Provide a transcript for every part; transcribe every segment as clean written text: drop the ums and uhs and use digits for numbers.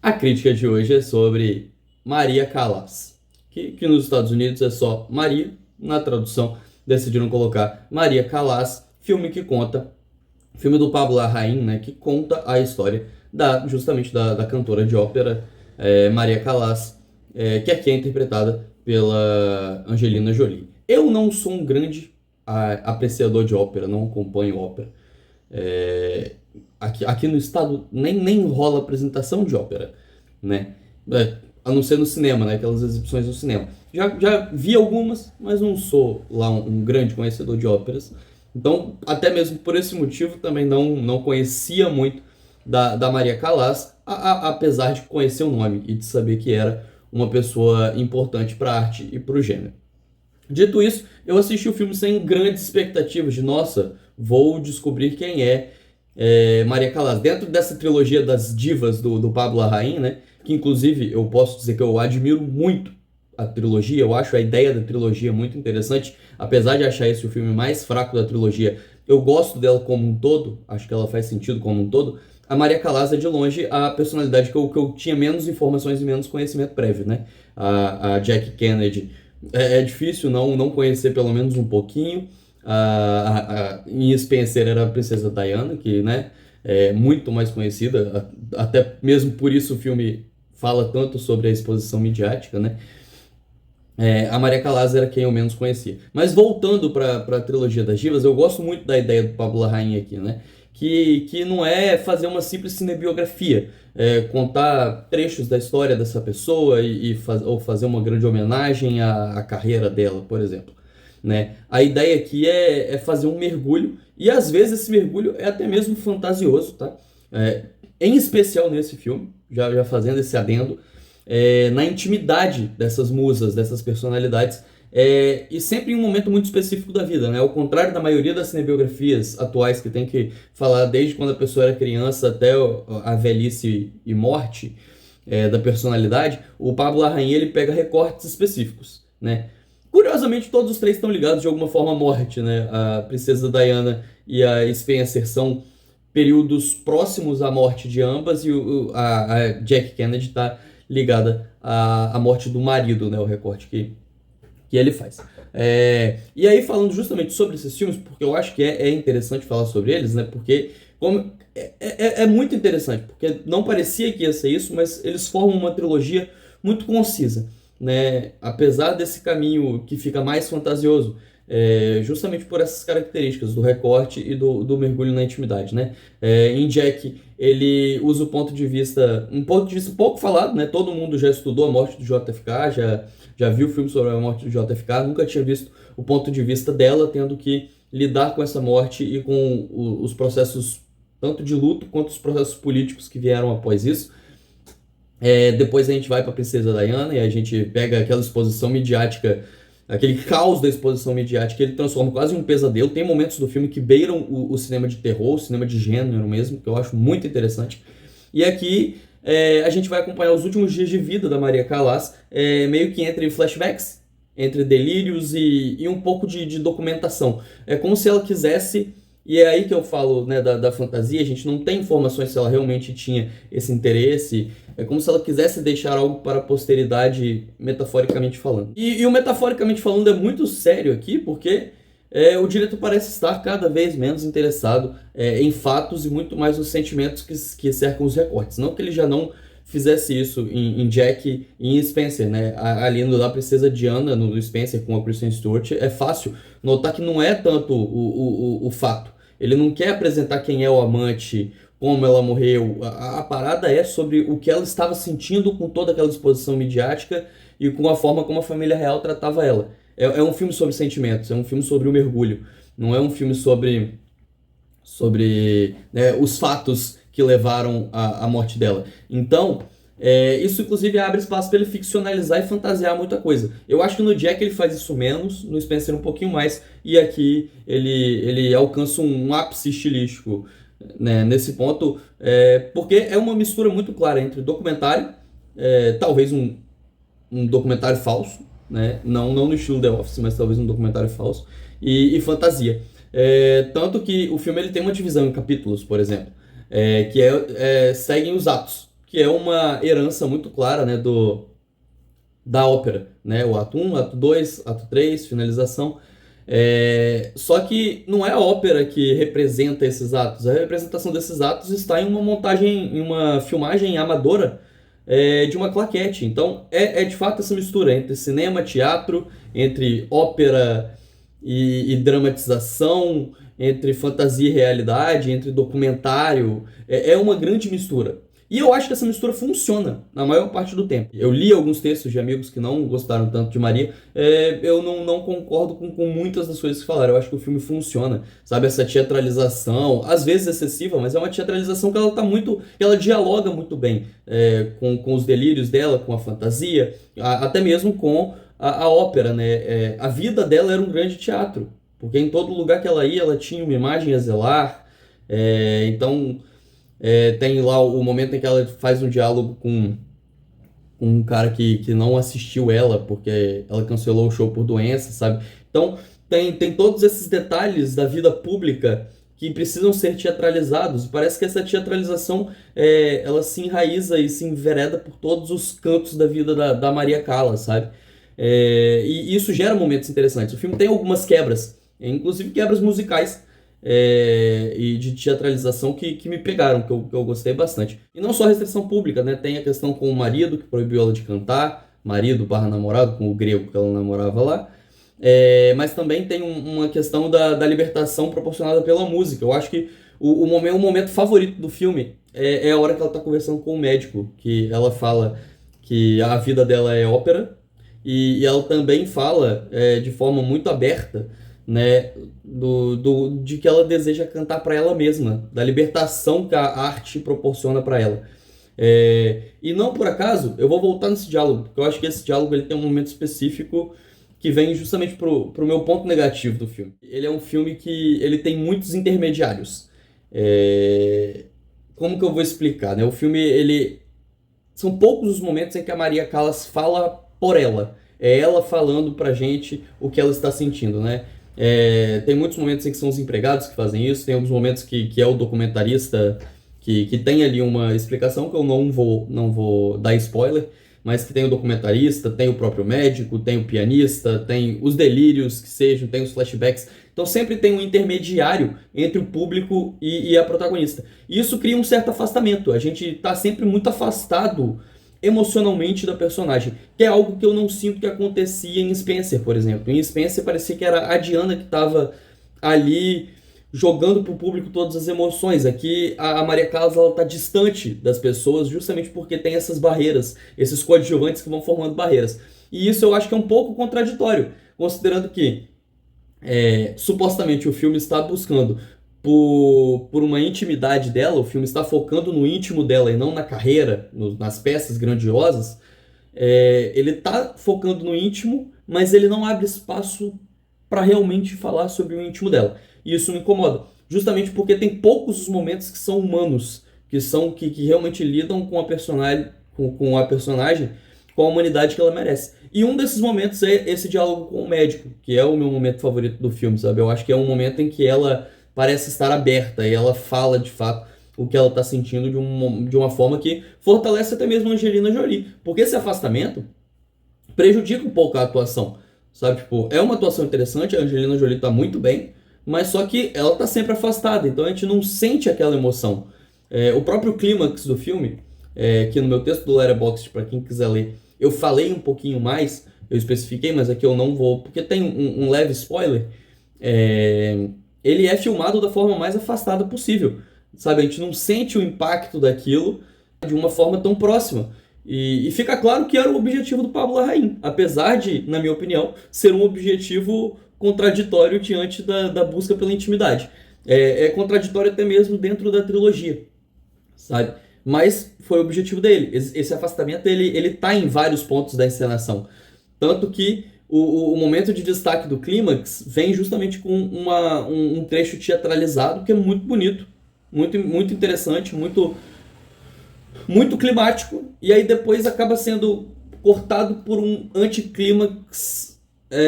A crítica de hoje é sobre Maria Callas, que nos Estados Unidos é só Maria, na tradução decidiram colocar Maria Callas, filme do Pablo Larraín, né, que conta a história justamente da cantora de ópera Maria Callas, que aqui é interpretada pela Angelina Jolie. Eu não sou um grande apreciador de ópera, não acompanho ópera. Aqui no estado nem rola apresentação de ópera, né? A não ser no cinema, né? Aquelas exibições no cinema. Já vi algumas, mas não sou lá um grande conhecedor de óperas. Então, até mesmo por esse motivo, também não conhecia muito da Maria Callas, apesar de conhecer o nome e de saber que era uma pessoa importante para a arte e para o gênero. Dito isso, eu assisti o filme sem grandes expectativas de, nossa, vou descobrir quem é Maria Callas. Dentro dessa trilogia das divas do Pablo Larraín, né, que inclusive eu posso dizer que eu admiro muito a trilogia, eu acho a ideia da trilogia muito interessante, apesar de achar esse o filme mais fraco da trilogia, eu gosto dela como um todo, acho que ela faz sentido como um todo. A Maria Callas é de longe a personalidade que eu tinha menos informações e menos conhecimento prévio, né? A Jackie Kennedy é difícil não conhecer pelo menos um pouquinho. Em Spencer era a princesa Diana, que, né, é muito mais conhecida, até mesmo por isso o filme fala tanto sobre a exposição midiática, né? A Maria Callas era quem eu menos conhecia. Mas voltando para a trilogia das divas, eu gosto muito da ideia do Pablo Larraín aqui, né? Que não é fazer uma simples cinebiografia, contar trechos da história dessa pessoa ou fazer uma grande homenagem à carreira dela, por exemplo. Né? A ideia aqui é fazer um mergulho, e às vezes esse mergulho é até mesmo fantasioso, tá? Em especial nesse filme, já fazendo esse adendo, na intimidade dessas musas, dessas personalidades, e sempre em um momento muito específico da vida, né? Ao contrário da maioria das cinebiografias atuais, que tem que falar desde quando a pessoa era criança até a velhice e morte da personalidade, o Pablo Larraín ele pega recortes específicos, né? Curiosamente, todos os três estão ligados de alguma forma à morte, né? A princesa Diana e a Spencer são períodos próximos à morte de ambas, e a Jackie Kennedy está ligada à morte do marido, né? O recorte que ele faz. E aí, falando justamente sobre esses filmes, porque eu acho que é interessante falar sobre eles, né? Porque é muito interessante, porque não parecia que ia ser isso, mas eles formam uma trilogia muito concisa, né? Apesar desse caminho que fica mais fantasioso, justamente por essas características do recorte e do mergulho na intimidade, né? Em Jack, ele usa um ponto de vista pouco falado, né? Todo mundo já estudou a morte do JFK, já viu filme sobre a morte do JFK, nunca tinha visto o ponto de vista dela tendo que lidar com essa morte e com os processos tanto de luto quanto os processos políticos que vieram após isso. Depois a gente vai para a princesa Diana e a gente pega aquela exposição midiática, aquele caos da exposição midiática, ele transforma quase em um pesadelo. Tem momentos do filme que beiram o cinema de terror, o cinema de gênero mesmo, que eu acho muito interessante. E aqui a gente vai acompanhar os últimos dias de vida da Maria Callas, meio que entre flashbacks, entre delírios e um pouco de documentação. É como se ela quisesse. E é aí que eu falo, né, da fantasia, a gente não tem informações se ela realmente tinha esse interesse, é como se ela quisesse deixar algo para a posteridade, metaforicamente falando. E o metaforicamente falando é muito sério aqui, porque o diretor parece estar cada vez menos interessado em fatos e muito mais nos sentimentos que cercam os recortes. Não que ele já não fizesse isso em Jack e em Spencer, né? Ali no da princesa Diana, no Spencer com a Kristen Stewart, é fácil notar que não é tanto o fato. Ele não quer apresentar quem é o amante, como ela morreu. A parada é sobre o que ela estava sentindo com toda aquela exposição midiática e com a forma como a família real tratava ela. É um filme sobre sentimentos, é um filme sobre o mergulho. Não é um filme sobre né, os fatos que levaram à morte dela. Então, isso inclusive abre espaço para ele ficcionalizar e fantasiar muita coisa. Eu acho que no Jack ele faz isso menos, no Spencer um pouquinho mais, e aqui ele alcança um ápice estilístico, né, nesse ponto, porque é uma mistura muito clara entre documentário, talvez um documentário falso, né, não no estilo The Office, mas talvez um documentário falso, e fantasia. Tanto que o filme ele tem uma divisão em capítulos, por exemplo, que seguem os atos, que é uma herança muito clara, né, da ópera, né? O ato 1, ato 2, ato 3, finalização. Só que não é a ópera que representa esses atos. A representação desses atos está em uma montagem, em uma filmagem amadora de uma claquete. Então é de fato essa mistura entre cinema, teatro, entre ópera e dramatização, entre fantasia e realidade, entre documentário. É uma grande mistura. E eu acho que essa mistura funciona na maior parte do tempo. Eu li alguns textos de amigos que não gostaram tanto de Maria. Eu não concordo com muitas das coisas que falaram. Eu acho que o filme funciona. Sabe, essa teatralização, às vezes excessiva, mas é uma teatralização que ela tá muito. Ela dialoga muito bem com os delírios dela, com a fantasia, até mesmo com a ópera, né? A vida dela era um grande teatro. Porque em todo lugar que ela ia, ela tinha uma imagem a zelar. Então. Tem lá o momento em que ela faz um diálogo com um cara que não assistiu ela porque ela cancelou o show por doença, sabe? Então tem todos esses detalhes da vida pública que precisam ser teatralizados. Parece que essa teatralização ela se enraiza e se envereda por todos os cantos da vida da Maria Callas, sabe? E isso gera momentos interessantes. O filme tem algumas quebras, inclusive quebras musicais, e de teatralização que me pegaram, que eu gostei bastante. E não só a restrição pública, né? Tem a questão com o marido, que proibiu ela de cantar, marido barra namorado, com o grego que ela namorava lá. Mas também tem uma questão da libertação proporcionada pela música. Eu acho que o momento favorito do filme é a hora que ela está conversando com o médico, que ela fala que a vida dela é ópera, e ela também fala de forma muito aberta, né, de que ela deseja cantar para ela mesma, da libertação que a arte proporciona para ela. E não por acaso, eu vou voltar nesse diálogo, porque eu acho que esse diálogo ele tem um momento específico que vem justamente pro meu ponto negativo do filme. Ele é um filme que ele tem muitos intermediários. Como que eu vou explicar, né? O filme, são poucos os momentos em que a Maria Callas fala por ela. É ela falando pra gente o que ela está sentindo, né? Tem muitos momentos em que são os empregados que fazem isso, tem alguns momentos que é o documentarista que tem ali uma explicação que eu não vou dar spoiler, mas que tem o documentarista, tem o próprio médico, tem o pianista, tem os delírios que sejam, tem os flashbacks. Então sempre tem um intermediário entre o público e a protagonista. E isso cria um certo afastamento. A gente está sempre muito afastado emocionalmente da personagem, que é algo que eu não sinto que acontecia em Spencer, por exemplo. Em Spencer parecia que era a Diana que estava ali jogando para o público todas as emoções. Aqui a Maria Callas está distante das pessoas justamente porque tem essas barreiras, esses coadjuvantes que vão formando barreiras. E isso eu acho que é um pouco contraditório, considerando que supostamente o filme está buscando por uma intimidade dela, o filme está focando no íntimo dela e não na carreira, nas peças grandiosas. Ele está focando no íntimo, mas ele não abre espaço para realmente falar sobre o íntimo dela. E isso me incomoda, justamente porque tem poucos os momentos que são humanos, que realmente lidam com a personagem, com a humanidade que ela merece. E um desses momentos é esse diálogo com o médico, que é o meu momento favorito do filme, sabe? Eu acho que é um momento em que ela parece estar aberta e ela fala de fato o que ela está sentindo de uma forma que fortalece até mesmo a Angelina Jolie. Porque esse afastamento prejudica um pouco a atuação, sabe? Tipo, é uma atuação interessante, a Angelina Jolie está muito bem, mas só que ela está sempre afastada, então a gente não sente aquela emoção. O próprio clímax do filme, que no meu texto do Letterboxd, para quem quiser ler, eu falei um pouquinho mais, eu especifiquei, mas aqui eu não vou, porque tem um leve spoiler. Ele é filmado da forma mais afastada possível, sabe? A gente não sente o impacto daquilo de uma forma tão próxima. E fica claro que era o objetivo do Pablo Larraín, apesar de, na minha opinião, ser um objetivo contraditório diante da busca pela intimidade. É contraditório até mesmo dentro da trilogia, sabe? Mas foi o objetivo dele. Esse afastamento, ele tá em vários pontos da encenação. Tanto que o momento de destaque do clímax vem justamente com um trecho teatralizado que é muito bonito, muito, muito interessante, muito, muito climático, e aí depois acaba sendo cortado por um anticlímax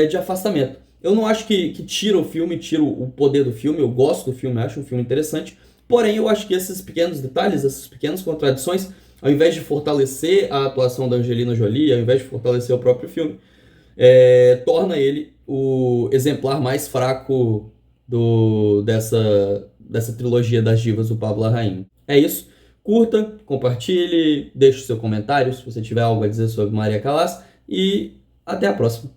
de afastamento. Eu não acho que tira o filme, tira o poder do filme, eu gosto do filme, acho um filme interessante, porém eu acho que esses pequenos detalhes, essas pequenas contradições, ao invés de fortalecer a atuação da Angelina Jolie, ao invés de fortalecer o próprio filme, torna ele o exemplar mais fraco dessa trilogia das divas do Pablo Larraín. É isso. Curta, compartilhe, deixe o seu comentário se você tiver algo a dizer sobre Maria Callas e até a próxima.